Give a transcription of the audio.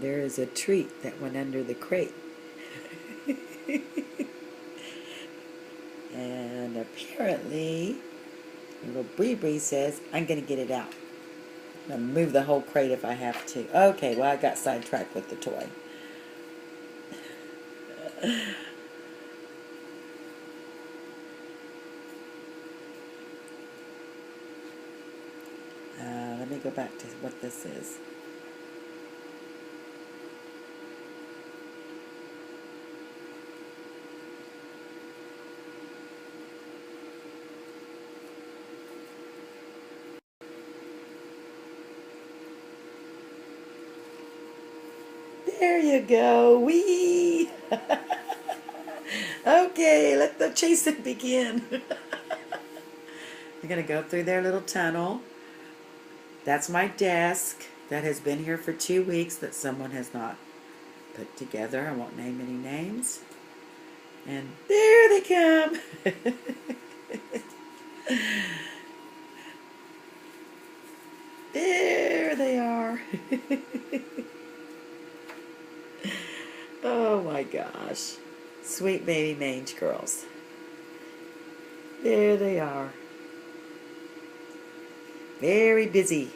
there is a treat that went under the crate. And apparently, little Bree says, I'm going to get it out. I'm going to move the whole crate if I have to. Okay, well, I got sidetracked with the toy. Let me go back to what this is. There you go. Wee! Okay, let the chasing begin. You're going to go through their little tunnel. That's my desk that has been here for 2 weeks that someone has not put together. I won't name any names. And there they come. There they are. Oh my gosh. Sweet baby mange girls. There they are. Very busy.